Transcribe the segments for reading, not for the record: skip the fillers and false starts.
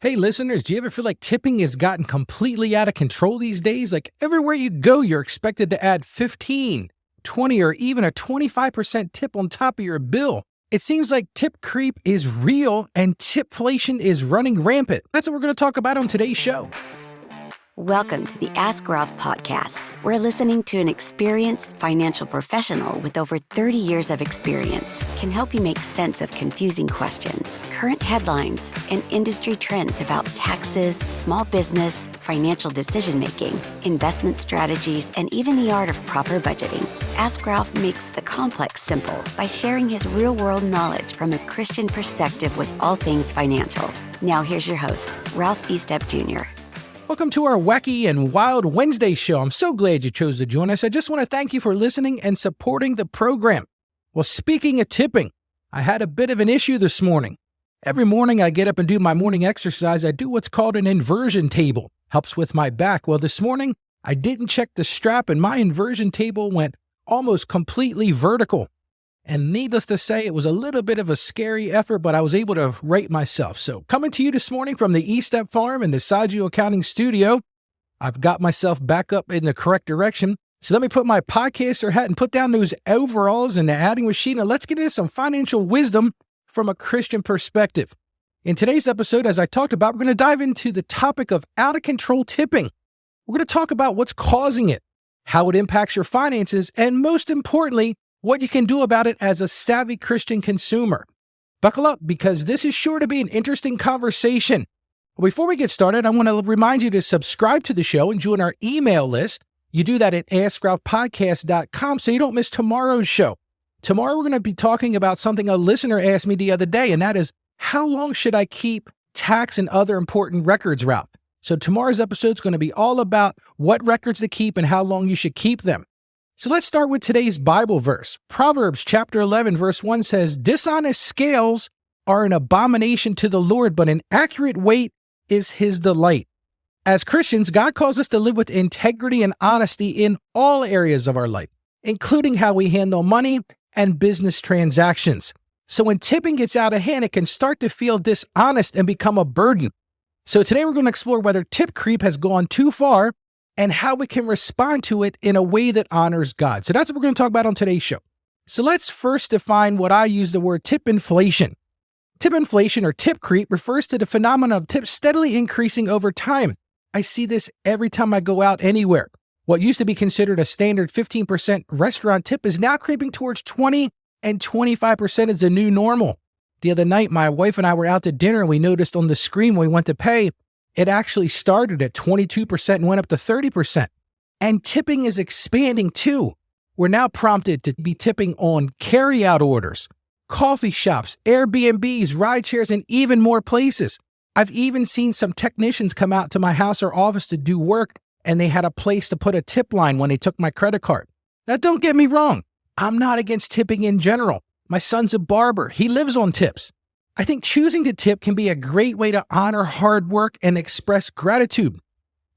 Hey listeners, do you ever feel like tipping has gotten completely out of control these days? Like everywhere you go, you're expected to add 15, 20, or even a 25% tip on top of your bill. It seems like tip creep is real and tipflation is running rampant. That's what we're going to talk about on today's show. Welcome to the Ask Ralph podcast. We're listening to an experienced financial professional with over 30 years of experience can help you make sense of confusing questions, current headlines, and industry trends about taxes, small business, financial decision-making, investment strategies, and even the art of proper budgeting. Ask Ralph makes the complex simple by sharing his real-world knowledge from a Christian perspective with all things financial. Now here's your host, Ralph Estep Jr. Welcome to our wacky and wild Wednesday show. I'm so glad you chose to join us. I just want to thank you for listening and supporting the program. Well, speaking of tipping, I had a bit of an issue this morning. Every morning I get up and do my morning exercise. I do what's called an inversion table. Helps with my back. Well, this morning I didn't check the strap and my inversion table went almost completely vertical. And needless to say, it was a little bit of a scary effort, but I was able to right myself. So coming to you this morning from the Estep Farm in the Saggio Accounting Studio, I've got myself back up in the correct direction. So let me put my podcaster hat and put down those overalls and the adding machine, and let's get into some financial wisdom from a Christian perspective. In today's episode, as I talked about, we're going to dive into the topic of out-of-control tipping. We're going to talk about what's causing it, how it impacts your finances, and most importantly, what you can do about it as a savvy Christian consumer. Buckle up because this is sure to be an interesting conversation. Before we get started, I want to remind you to subscribe to the show and join our email list. You do that at askralphpodcast.com so you don't miss tomorrow's show. Tomorrow we're going to be talking about something a listener asked me the other day, and that is, how long should I keep tax and other important records, Ralph? So tomorrow's episode is going to be all about what records to keep and how long you should keep them. So let's start with today's Bible verse. Proverbs chapter 11, verse 1 says, "Dishonest scales are an abomination to the Lord, but an accurate weight is his delight." As Christians, God calls us to live with integrity and honesty in all areas of our life, including how we handle money and business transactions. So when tipping gets out of hand, it can start to feel dishonest and become a burden. So today we're going to explore whether tip creep has gone too far and how we can respond to it in a way that honors God. So that's what we're going to talk about on today's show. So let's first define what I use the word tip inflation. Tip inflation or tip creep refers to the phenomenon of tips steadily increasing over time. I see this every time I go out anywhere. What used to be considered a standard 15% restaurant tip is now creeping towards 20 and 25% is the new normal. The other night, my wife and I were out to dinner and we noticed on the screen when we went to pay, it actually started at 22% and went up to 30%. And tipping is expanding too. We're now prompted to be tipping on carry-out orders, coffee shops, Airbnbs, ride shares, and even more places. I've even seen some technicians come out to my house or office to do work, and they had a place to put a tip line when they took my credit card. Now, don't get me wrong. I'm not against tipping in general. My son's a barber. He lives on tips. I think choosing to tip can be a great way to honor hard work and express gratitude.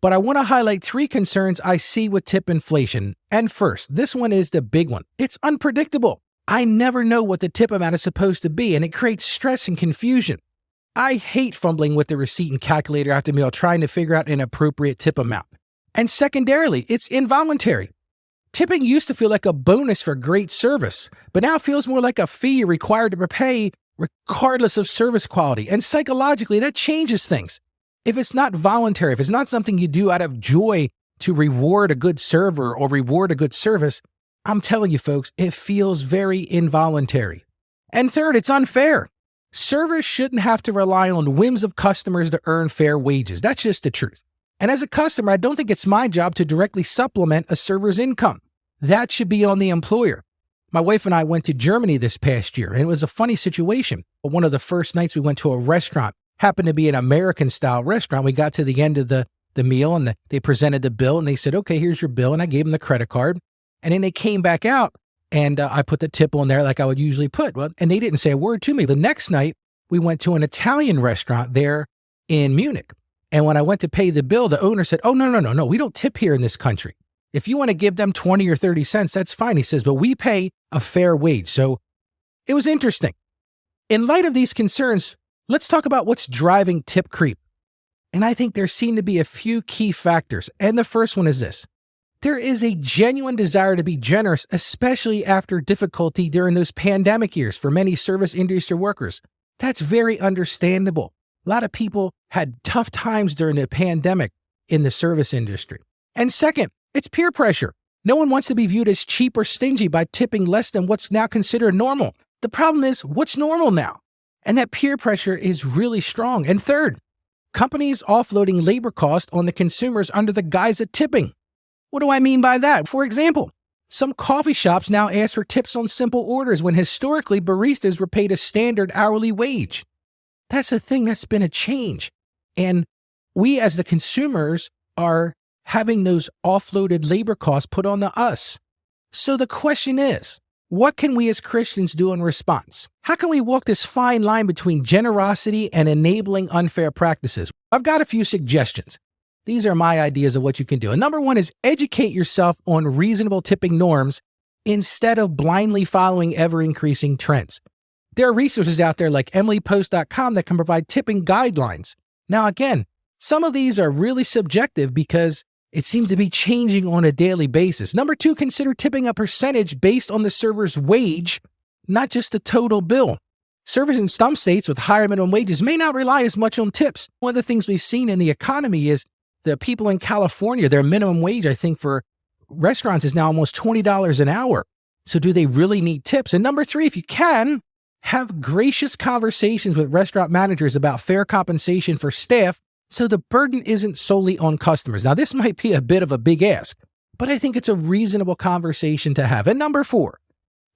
But I want to highlight three concerns I see with tip inflation. And first, this one is the big one. It's unpredictable. I never know what the tip amount is supposed to be, and it creates stress and confusion. I hate fumbling with the receipt and calculator after meal trying to figure out an appropriate tip amount. And secondarily, it's involuntary. Tipping used to feel like a bonus for great service, but now feels more like a fee you're required to pay regardless of service quality. And psychologically, that changes things. If it's not voluntary, if it's not something you do out of joy to reward a good server or reward a good service, I'm telling you folks, it feels very involuntary. And third, it's unfair. Servers shouldn't have to rely on whims of customers to earn fair wages. That's just the truth. And as a customer, I don't think it's my job to directly supplement a server's income. That should be on the employer. My wife and I went to Germany this past year, and it was a funny situation. One of the first nights we went to a restaurant, happened to be an American-style restaurant. We got to the end of the meal, and they presented the bill, and they said, "Okay, here's your bill," and I gave them the credit card. And then they came back out, and I put the tip on there like I would usually put. Well, and they didn't say a word to me. The next night, we went to an Italian restaurant there in Munich. And when I went to pay the bill, the owner said, "Oh, no, we don't tip here in this country. If you want to give them 20 or 30 cents, that's fine." He says, "But we pay a fair wage." So it was interesting. In light of these concerns, let's talk about what's driving tip creep. And I think there seem to be a few key factors. And the first one is this. There is a genuine desire to be generous, especially after difficulty during those pandemic years for many service industry workers. That's very understandable. A lot of people had tough times during the pandemic in the service industry. And second, it's peer pressure. No one wants to be viewed as cheap or stingy by tipping less than what's now considered normal. The problem is, what's normal now? And that peer pressure is really strong. And third, companies offloading labor costs on the consumers under the guise of tipping. What do I mean by that? For example, some coffee shops now ask for tips on simple orders when historically baristas were paid a standard hourly wage. That's a thing that's been a change. And we as the consumers are having those offloaded labor costs put on us. So the question is, what can we as Christians do in response? How can we walk this fine line between generosity and enabling unfair practices? I've got a few suggestions. These are my ideas of what you can do. And number one is educate yourself on reasonable tipping norms instead of blindly following ever-increasing trends. There are resources out there like emilypost.com that can provide tipping guidelines. Now, again, some of these are really subjective because it seems to be changing on a daily basis. Number two, consider tipping a percentage based on the server's wage, not just the total bill. Servers in some states with higher minimum wages may not rely as much on tips. One of the things we've seen in the economy is the people in California, their minimum wage, I think, for restaurants is now almost $20 an hour. So do they really need tips? And number three, if you can, have gracious conversations with restaurant managers about fair compensation for staff so the burden isn't solely on customers. Now, this might be a bit of a big ask, but I think it's a reasonable conversation to have. And number four,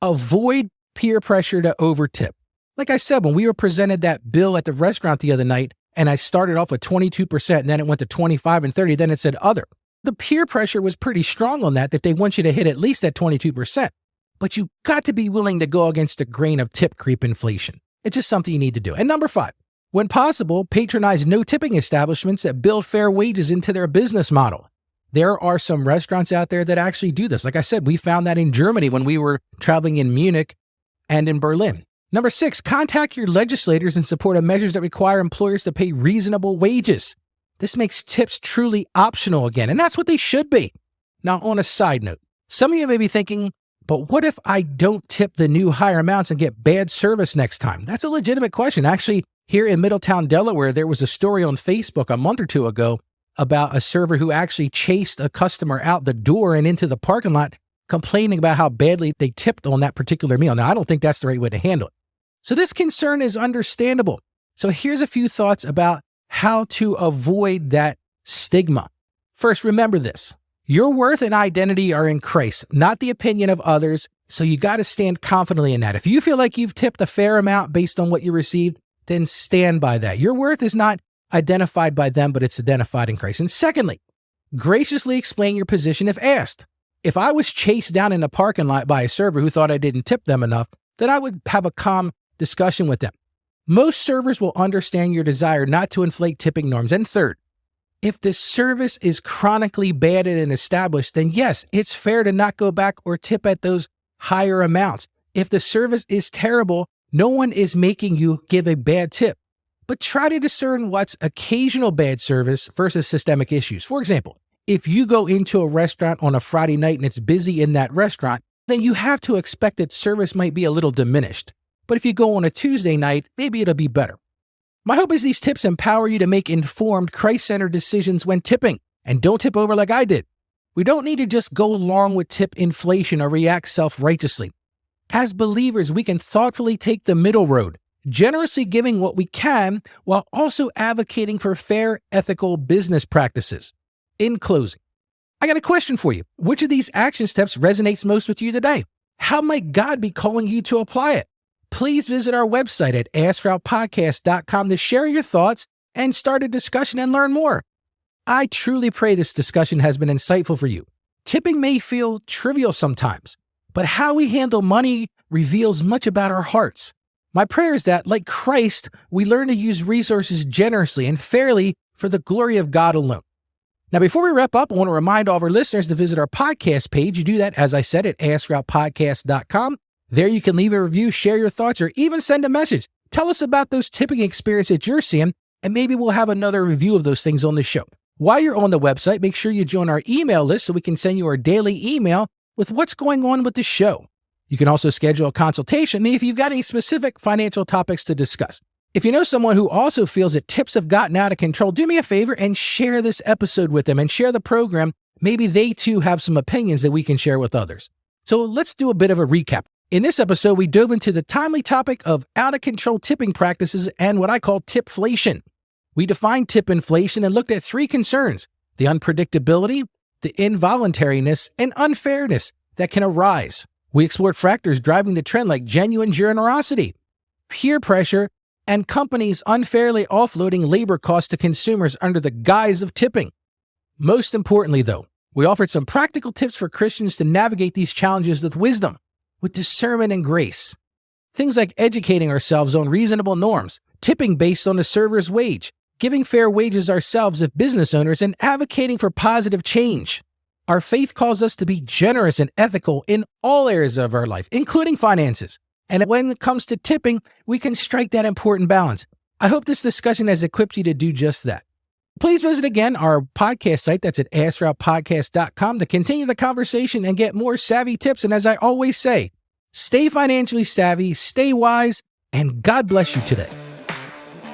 avoid peer pressure to overtip. Like I said, when we were presented that bill at the restaurant the other night, and I started off with 22%, and then it went to 25 and 30, then it said other. The peer pressure was pretty strong on that they want you to hit at least that 22%. But you got to be willing to go against the grain of tip creep inflation. It's just something you need to do. And number five, when possible, patronize no tipping establishments that build fair wages into their business model. There are some restaurants out there that actually do this. Like I said, we found that in Germany when we were traveling in Munich and in Berlin. Number six, contact your legislators in support of measures that require employers to pay reasonable wages. This makes tips truly optional again, and that's what they should be. Now, on a side note, some of you may be thinking, but what if I don't tip the new higher amounts and get bad service next time? That's a legitimate question. Actually, here in Middletown, Delaware, there was a story on Facebook a month or two ago about a server who actually chased a customer out the door and into the parking lot, complaining about how badly they tipped on that particular meal. Now, I don't think that's the right way to handle it. So this concern is understandable. So here's a few thoughts about how to avoid that stigma. First, remember this. Your worth and identity are in Christ, not the opinion of others, so you got to stand confidently in that. If you feel like you've tipped a fair amount based on what you received, then stand by that. Your worth is not identified by them, but it's identified in Christ. And secondly, graciously explain your position if asked. If I was chased down in a parking lot by a server who thought I didn't tip them enough, then I would have a calm discussion with them. Most servers will understand your desire not to inflate tipping norms. And third, if the service is chronically bad and established, then yes, it's fair to not go back or tip at those higher amounts. If the service is terrible, no one is making you give a bad tip. But try to discern what's occasional bad service versus systemic issues. For example, if you go into a restaurant on a Friday night and it's busy in that restaurant, then you have to expect that service might be a little diminished. But if you go on a Tuesday night, maybe it'll be better. My hope is these tips empower you to make informed, Christ-centered decisions when tipping. And don't tip over like I did. We don't need to just go along with tip inflation or react self-righteously. As believers, we can thoughtfully take the middle road, generously giving what we can while also advocating for fair, ethical business practices. In closing, I got a question for you. Which of these action steps resonates most with you today? How might God be calling you to apply it? Please visit our website at askroutpodcast.com to share your thoughts and start a discussion and learn more. I truly pray this discussion has been insightful for you. Tipping may feel trivial sometimes, but how we handle money reveals much about our hearts. My prayer is that, like Christ, we learn to use resources generously and fairly for the glory of God alone. Now, before we wrap up, I want to remind all of our listeners to visit our podcast page. You do that, as I said, at askroutpodcast.com. There you can leave a review, share your thoughts, or even send a message. Tell us about those tipping experiences that you're seeing and maybe we'll have another review of those things on the show. While you're on the website, make sure you join our email list so we can send you our daily email with what's going on with the show. You can also schedule a consultation if you've got any specific financial topics to discuss. If you know someone who also feels that tips have gotten out of control, do me a favor and share this episode with them and share the program. Maybe they too have some opinions that we can share with others. So let's do a bit of a recap. In this episode, we dove into the timely topic of out-of-control tipping practices and what I call tipflation. We defined tip inflation and looked at three concerns: the unpredictability, the involuntariness, and unfairness that can arise. We explored factors driving the trend like genuine generosity, peer pressure, and companies unfairly offloading labor costs to consumers under the guise of tipping. Most importantly, though, we offered some practical tips for Christians to navigate these challenges with wisdom, with discernment and grace. Things like educating ourselves on reasonable norms, tipping based on the server's wage, giving fair wages ourselves as business owners, and advocating for positive change. Our faith calls us to be generous and ethical in all areas of our life, including finances. And when it comes to tipping, we can strike that important balance. I hope this discussion has equipped you to do just that. Please visit again our podcast site, that's at askroutpodcast.com, to continue the conversation and get more savvy tips. And as I always say, stay financially savvy, stay wise, and God bless you today.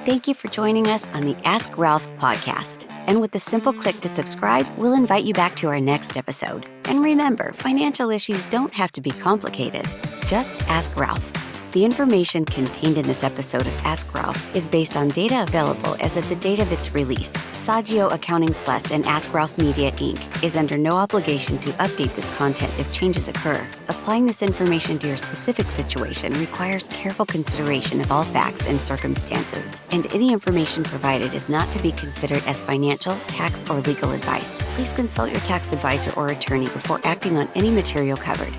Thank you for joining us on the Ask Ralph podcast. And with a simple click to subscribe, we'll invite you back to our next episode. And remember, financial issues don't have to be complicated. Just ask Ralph. The information contained in this episode of Ask Ralph is based on data available as of the date of its release. Saggio Accounting Plus and Ask Ralph Media, Inc. is under no obligation to update this content if changes occur. Applying this information to your specific situation requires careful consideration of all facts and circumstances, and any information provided is not to be considered as financial, tax, or legal advice. Please consult your tax advisor or attorney before acting on any material covered.